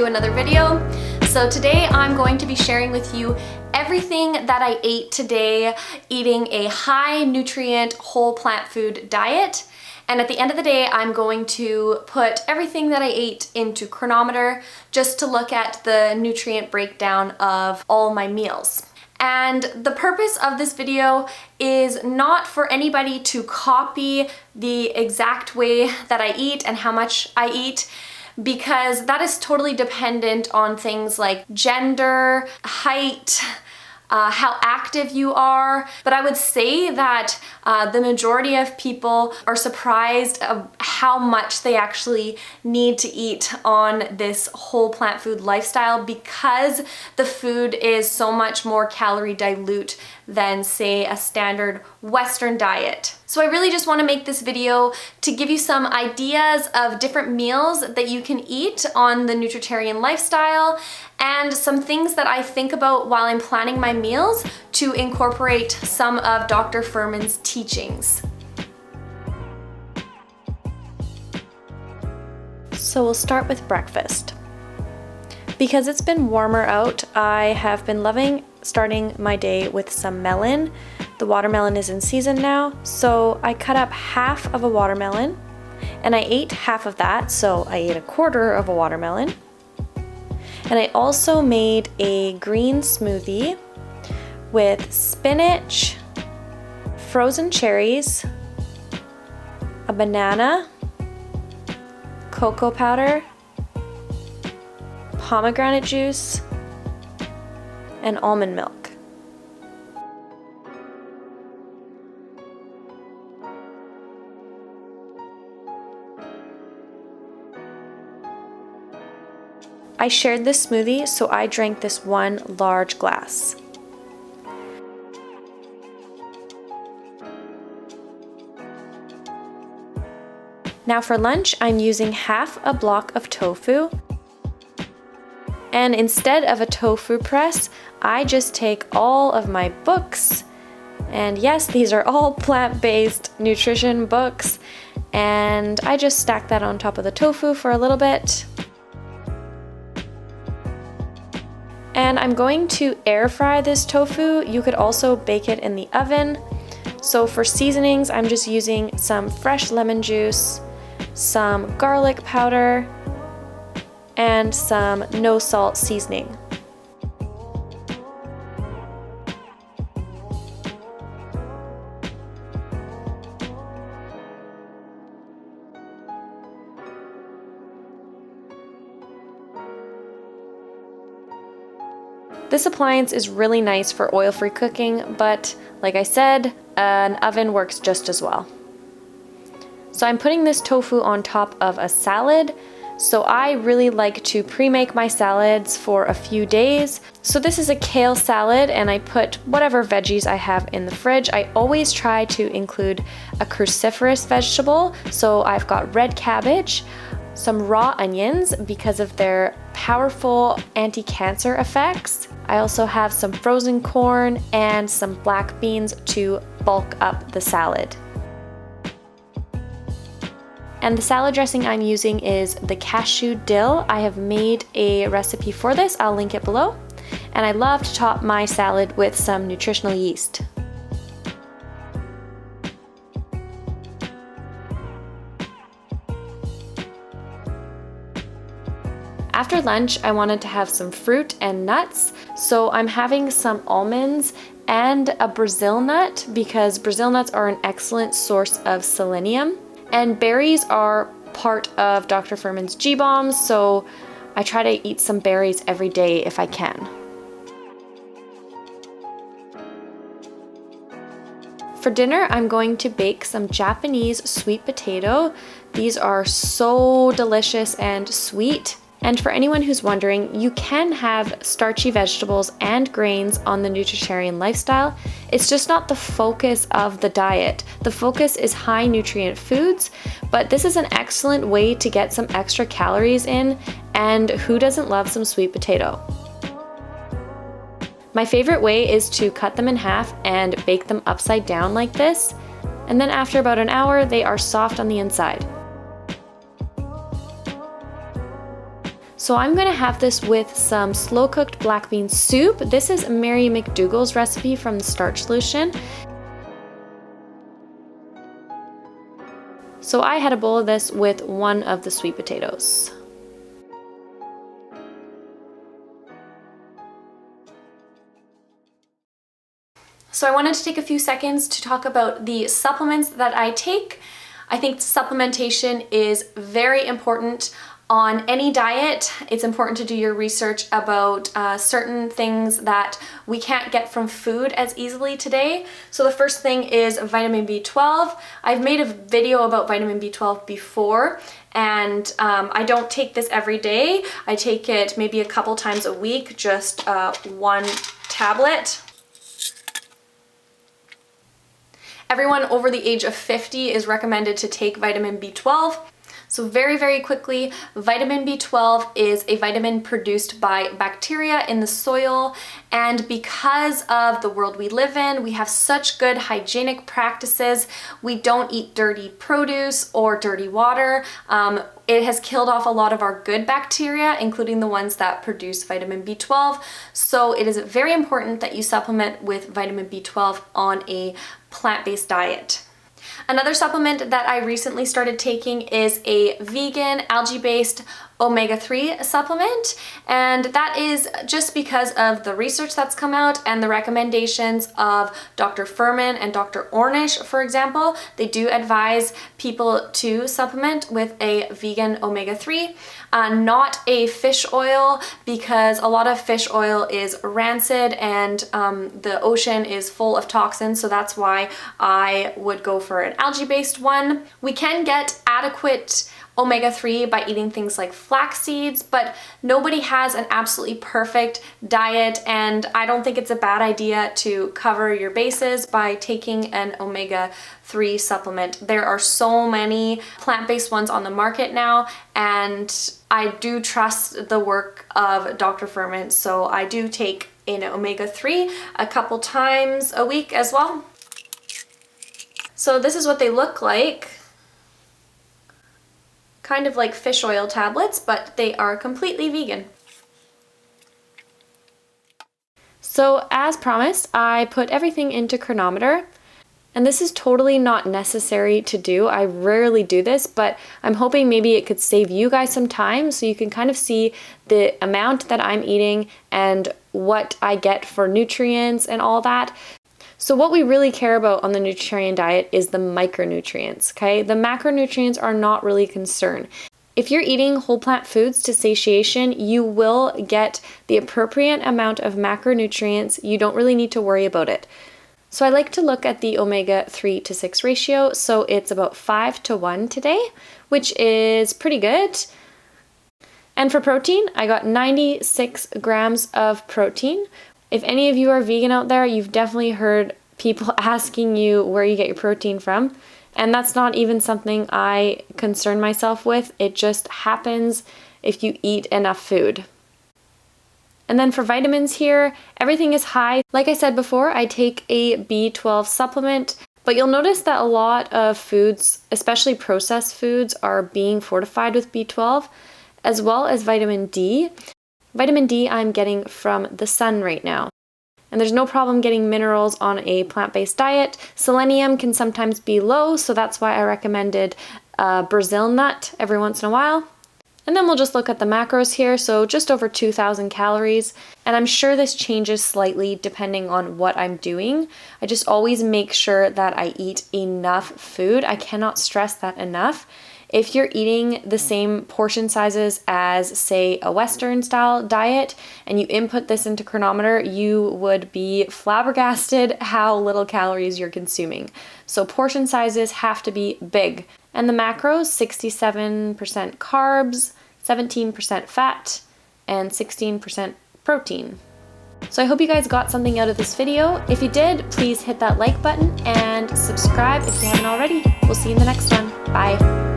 to another video. So today I'm going to be sharing with you everything that I ate today, eating a high nutrient whole plant food diet. And at the end of the day, I'm going to put everything that I ate into Cronometer just to look at the nutrient breakdown of all my meals. And the purpose of this video is not for anybody to copy the exact way that I eat and how much I eat, because that is totally dependent on things like gender, height, how active you are. But I would say that the majority of people are surprised of how much they actually need to eat on this whole plant food lifestyle, because the food is so much more calorie dilute than, say, a standard Western diet. So I really just want to make this video to give you some ideas of different meals that you can eat on the Nutritarian lifestyle, and some things that I think about while I'm planning my meals to incorporate some of Dr. Fuhrman's teachings. So we'll start with breakfast. Because it's been warmer out, I have been loving starting my day with some melon. The watermelon is in season now, so I cut up half of a watermelon and I ate half of that, so I ate a quarter of a watermelon. And I also made a green smoothie with spinach, frozen cherries, a banana, cocoa powder, pomegranate juice, and almond milk. I shared this smoothie, so I drank this one large glass. Now for lunch, I'm using half a block of tofu. And instead of a tofu press, I just take all of my books, and yes, these are all plant-based nutrition books, and I just stack that on top of the tofu for a little bit. And I'm going to air fry this tofu. You could also bake it in the oven. So for seasonings, I'm just using some fresh lemon juice, some garlic powder, and some no salt seasoning. This appliance is really nice for oil-free cooking, but like I said, an oven works just as well. So I'm putting this tofu on top of a salad. So I really like to pre-make my salads for a few days. So this is a kale salad, and I put whatever veggies I have in the fridge. I always try to include a cruciferous vegetable. So I've got red cabbage, some raw onions because of their powerful anti-cancer effects. I also have some frozen corn and some black beans to bulk up the salad. And the salad dressing I'm using is the cashew dill. I have made a recipe for this, I'll link it below. And I love to top my salad with some nutritional yeast. After lunch, I wanted to have some fruit and nuts, so I'm having some almonds and a Brazil nut, because Brazil nuts are an excellent source of selenium. And berries are part of Dr. Fuhrman's G-bombs, so I try to eat some berries every day if I can. For dinner, I'm going to bake some Japanese sweet potato. These are so delicious and sweet. And for anyone who's wondering, you can have starchy vegetables and grains on the Nutritarian lifestyle. It's just not the focus of the diet. The focus is high nutrient foods, but this is an excellent way to get some extra calories in, and who doesn't love some sweet potato? My favorite way is to cut them in half and bake them upside down like this, and then after about an hour, they are soft on the inside. So I'm gonna have this with some slow-cooked black bean soup. This is Mary McDougall's recipe from the Starch Solution. So I had a bowl of this with one of the sweet potatoes. So I wanted to take a few seconds to talk about the supplements that I take. I think supplementation is very important on any diet. It's important to do your research about certain things that we can't get from food as easily today. So the first thing is vitamin B12. I've made a video about vitamin B12 before, and I don't take this every day. I take it maybe a couple times a week, just one tablet. Everyone over the age of 50 is recommended to take vitamin B12. So very, very quickly, vitamin B12 is a vitamin produced by bacteria in the soil, and because of the world we live in, we have such good hygienic practices. We don't eat dirty produce or dirty water. It has killed off a lot of our good bacteria, including the ones that produce vitamin B12. So it is very important that you supplement with vitamin B12 on a plant-based diet. Another supplement that I recently started taking is a vegan, algae-based omega-3 supplement, and that is just because of the research that's come out and the recommendations of Dr. Fuhrman and Dr. Ornish, for example. They do advise people to supplement with a vegan omega-3, not a fish oil, because a lot of fish oil is rancid and the ocean is full of toxins, so that's why I would go for an algae-based one. We can get adequate omega-3 by eating things like flax seeds, but nobody has an absolutely perfect diet, and I don't think it's a bad idea to cover your bases by taking an omega-3 supplement. There are so many plant-based ones on the market now, and I do trust the work of Dr. Fuhrman, so I do take an omega-3 a couple times a week as well. So this is what they look like. Kind of like fish oil tablets, but they are completely vegan. So as promised, I put everything into cronometer, and this is totally not necessary to do. I rarely do this, but I'm hoping maybe it could save you guys some time so you can kind of see the amount that I'm eating and what I get for nutrients and all that. So what we really care about on the Nutritarian diet is the micronutrients, okay? The macronutrients are not really a concern. If you're eating whole plant foods to satiation, you will get the appropriate amount of macronutrients. You don't really need to worry about it. So I like to look at the omega-3 to 6 ratio. So it's about 5:1 today, which is pretty good. And for protein, I got 96 grams of protein. If any of you are vegan out there, you've definitely heard people asking you where you get your protein from. And that's not even something I concern myself with. It just happens if you eat enough food. And then for vitamins here, everything is high. Like I said before, I take a B12 supplement, but you'll notice that a lot of foods, especially processed foods, are being fortified with B12, as well as vitamin D. Vitamin D I'm getting from the sun right now. And there's no problem getting minerals on a plant-based diet. Selenium can sometimes be low, so that's why I recommended Brazil nut every once in a while. And then we'll just look at the macros here, so just over 2,000 calories. And I'm sure this changes slightly depending on what I'm doing. I just always make sure that I eat enough food. I cannot stress that enough. If you're eating the same portion sizes as, say, a Western style diet, and you input this into cronometer, you would be flabbergasted how little calories you're consuming. So portion sizes have to be big. And the macros, 67% carbs, 17% fat, and 16% protein. So I hope you guys got something out of this video. If you did, please hit that like button and subscribe if you haven't already. We'll see you in the next one. Bye.